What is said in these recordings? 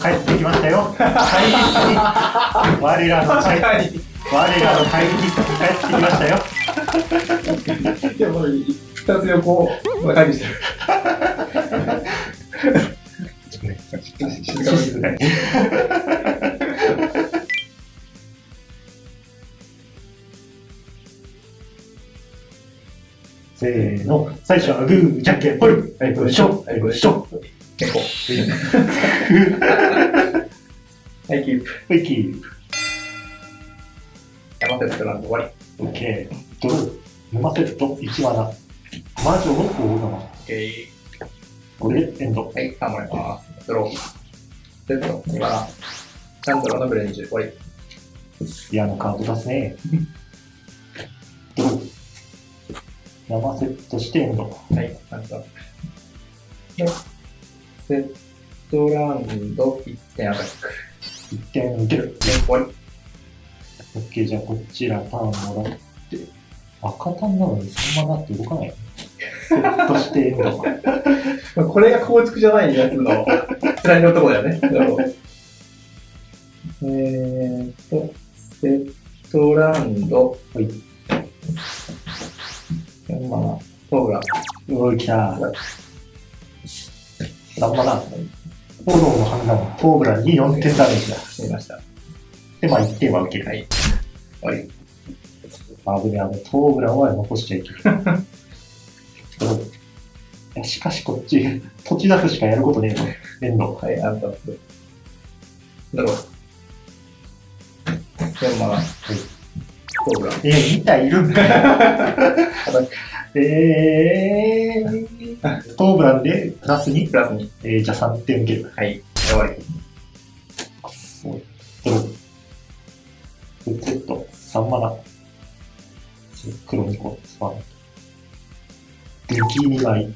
帰ってきましたよ。会議室に我らの会議室に帰ってきましたよ。いや、もう2つ横会議してる。静かに。せーの、最初はグー、じゃんけんぽい。はい、これしょ。はい、これしょ。結構。はい、キープ。はい、キープ。山手のラウンド終わオッケー。ドロー。沼セット1罠。魔女の大玉。り。オッケー。これでエンド。はい、頑張ります。ドロー。セット、2罠。チャンドラのブレンジ、終わり。嫌なカード出すね。ドロー。生セットしてエンド。はい、なんか。で、セットラウンド1点アタック。1点受ける。終わり。オッケー、じゃあこちらターンもらって。赤ターンなのにそんななって動かない。セットしてエンド。これが構築じゃないやつのスライドのとこだよね。セットラウンド。はい。まあ、トーブラ。おい、来た。なんまな。フォローの判断、トーブランに4点ダメージだ。見ました。で、まあ1点は受ける。はい。終わり。危ねえ、トーブランは残しちゃいけない。しかしこっち、土地出すしかやることねえの。エンド。はい、アンタップ。ドロー。4マナ。はい。トーブラ。2体いるんかよ。トーブランでプラス2。プラス2。じゃあ3点受ける。はい。終わり。ドロー。セット、3マナ。黒2個、スパン。武器2枚。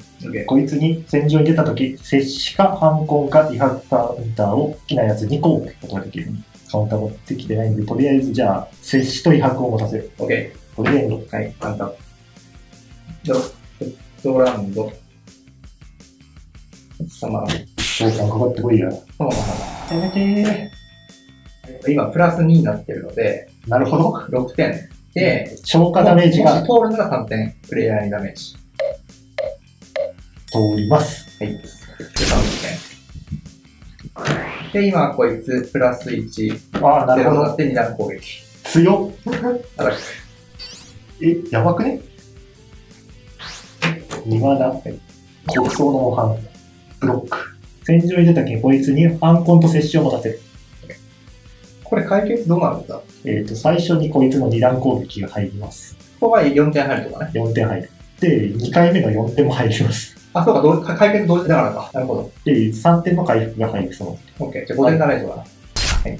こいつに戦場に出たとき、接しか反コンかリハカウンターを好きなやつ2個置くことができる。カウンター持ってきてないんで、とりあえずじゃあ、接しと威嚇を持たせる。OK。これでエンド。はい、簡単。ドロー。セットラウンド。3マナ。そうか、かかってこいや。そのまま。やめてー。今、プラス2になってるので、なるほど。 6点。で、消化ダメージがもし通るなら3点、プレイヤーにダメージ。通ります。はい。で、30点。で、今、こいつ、プラス1。ああ、なるほど。なって2段攻撃。強っ。アタック。やばくね？2マナ、国葬の模範、ブロック。戦場に出たけん、こいつに反コンと接種を持たせる。これ解決どうなるんだ？最初にこいつの2段攻撃が入ります。ここが4点入るとかね。4点入る。で、2回目の4点も入ります。あ、そうか、解決同時だからか。なるほど。で、3点の回復が入る、その。OK。じゃあ5点ダメージかな。はい。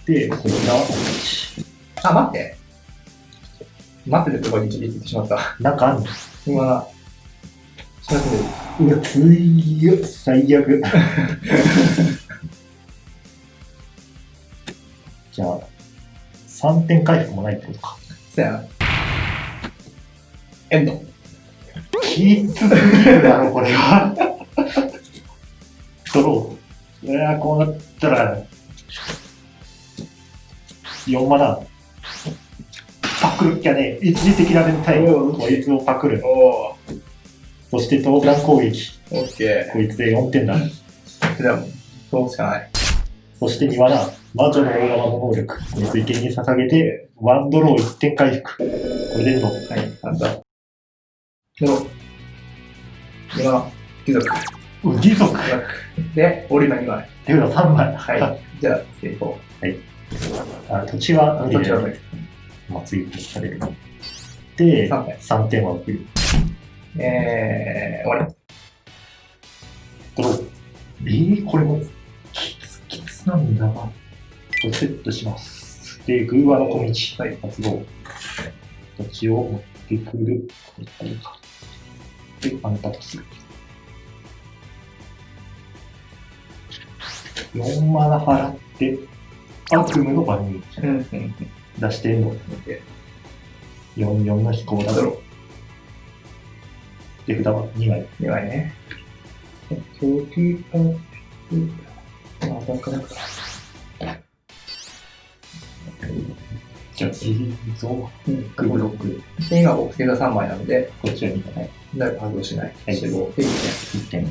で、こちらはあ、待って。待ってるところに一撃ってしまった。なんかあんの？今、しまってる。うわ、強っ、最悪。じゃあ、3点回復もないってことか。そやな。エンド。きつすぎるだろ、これは。ドロー。いやー、こうなったら、4マナ。パクるっきゃね、一時的な連帯を、こいつをパクる。おー。そして、投弾攻撃。オッケー。こいつで4点だ。それはもう、そうしかない。そして2マナ。魔女の大釜の能力。こいつ意見に捧げて、ワンドロー1点回復。これでエンド。はい、簡単。ドロー。今、貴族。義足。で、折りの2枚。手札3枚。はい。じゃあ、成功。土地は無理で、土地は無理。まあ、追加される。で、3点。 3点は送る。終わり。ドロー。これも、きつなんだな。セットします。で、グーワの小道。はい、発動。土地を持ってくる。で、あんたとする。4マナ払って、悪夢の番人。出してんの。44の飛行だろ。で、札は2枚。2枚ね。長期アタッ本かな。じゃあ、次、増クブロック。で、今僕星座3枚なので、こっちは2枚。誰か発動しない。はい死亡。で、1点。1点。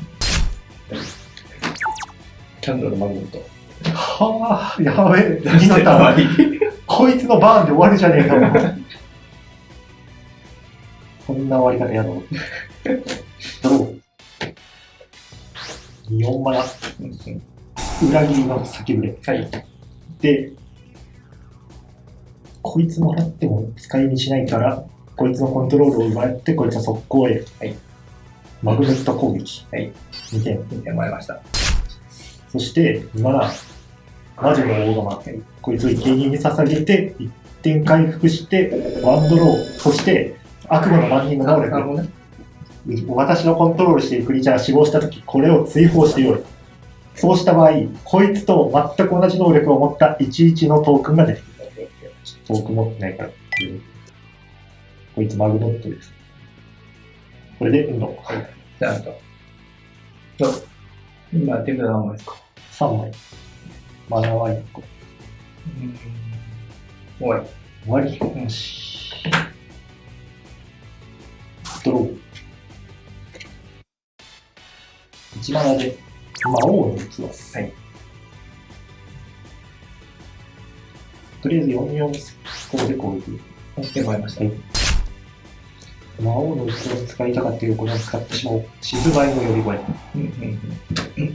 キャンドルのマグネット。はぁ、やべえ。次のターン。こいつのバーンで終わるじゃねえか。そんな終わり方やろう。ドロー。4マナ。裏切りの先触れ。はい。で、こいつもらっても使いにしないから、こいつのコントロールを奪って、こいつは速攻へ。はい。マグネット攻撃。はい。2点。2点もらいました。そして、今だ、魔女の大釜。こいつを一点に捧げて、1点回復して、ワンドロー。そして、悪魔の万人の能力。なるほどね。私のコントロールしているクリーチャーが死亡したとき、これを追放してよい。そうした場合、こいつと全く同じ能力を持った11のトークンが出てくる。トークン持ってないから。こいつマグノットです。これでエンド。はい。じゃあ、今、手札何枚ですか？ 3枚。マナは1個。終わり。終わり。よし。ドロー。1マナで魔王の器。はい。とりあえず44スコアで攻撃。1点もらいました。はい。魔王の器を使いたかった横に使ってしまおう。静梅の呼び声。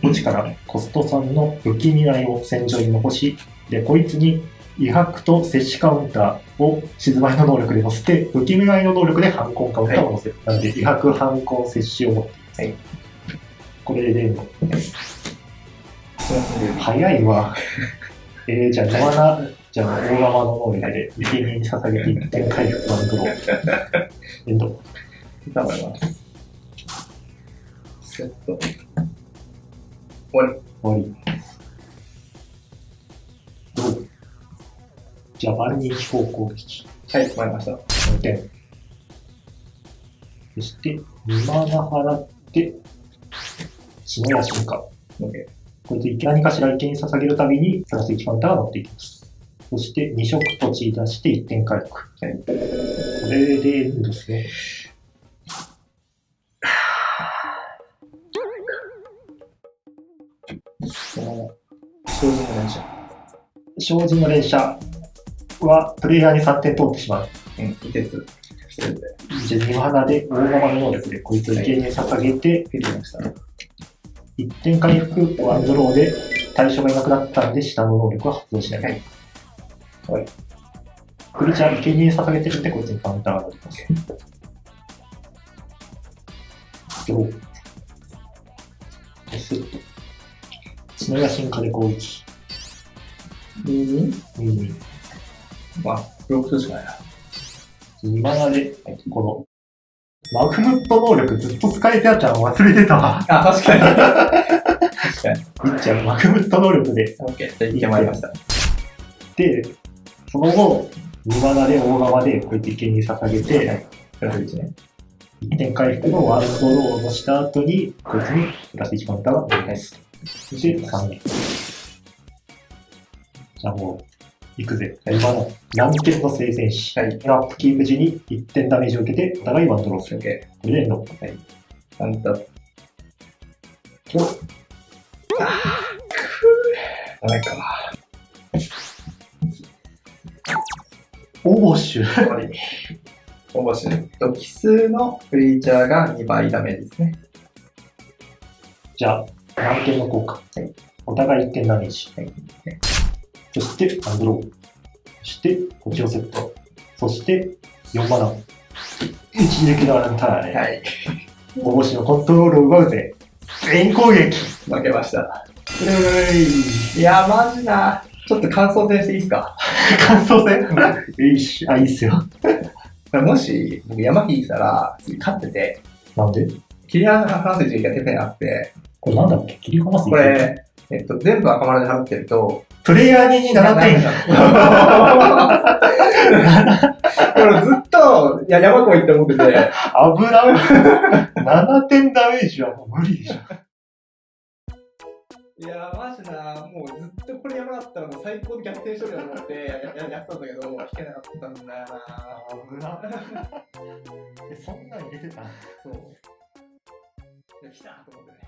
墓地からコスト3の不気味来を戦場に残し、で、こいつに威迫と接種カウンターを静梅の能力で乗せて、不気味来の能力で反抗カウンターを乗せる。なので、威迫、反抗、接種を持っています。はい。これで、早いわ。じゃあ、ノアナ、じゃあ、大釜の能力で、生贄に捧げて1点回復ワンドロー。エンド。頑張ります。セット。終わり。終わり。どう？じゃあ、万人飛行攻撃。はい、終わりました。4点。そして、2マナ払って、角や進化。OK。こいつ何かしら生贄に捧げるたびに、プラス1カウンターが乗っていきます。そして、2色土地出して1点回復。はい、これでエンドですね。精進の連射。精進の連射は、プレイヤーに3点通ってしまう。2鉄。じゃあ、2マナで大釜の能力で、こいつを生贄に捧げて、振りました。1点回復、ワンドローで、対象がいなくなったんで、下の能力は発動しない。はいはい。クリーチャー、生贄に捧げてるんで、こいつにカウンターが出ます。ドロー。セット。角や進化で攻撃。まあ、ブロックするしかないな。2マナで、この、マグムット能力ずっと使えてあったの忘れてたわ。あ、確かに。確かに。いっちゃん、マグムット能力で。OK、じゃあ1点もらいました。で、その後、2マナで大釜でこうやって生贄に捧げて、はい、プラス1ね。1点回復のワンドローをした後に、こいつにプラス1カウンターが出ます。そして3人。じゃあもう、行くぜ。今の難点の聖戦士。はい。アップキープ時に1点ダメージを受けて、お互いワンドローする。OK。これでエンド。はい。カウンター。と、ダメか。オボッシュ。終わり。オボッシュ。奇数のクリーチャーが2倍ダメージですね。じゃあ、難点の効果。はい。お互い1点ダメージ。はい。そして、ワンドロー。そして、こっちをセット。そして、4マナ。一撃のアランターね。はい。オボッシュのコントロールを奪うぜ。全攻撃。負けました。いや、マジな。ちょっと感想戦していいですか？感想戦いいっすよ。もし、僕山引いてたら、次勝ってて。なんで？切り離す時期が手にあって。これなんだっけ？切り離す？これ、全部赤丸で払ってると、プレイヤーに7点。これずっと、いや、山越えって思ってて。危ない。7点ダメージはもう無理でしょ。いや、マジな、もうずこれやばかったらもう最高で逆転しとるよと思ってやってたんだけど、弾けなかったんだよな。危な。そんなん入れてた。そう。いや、来たと思ってね。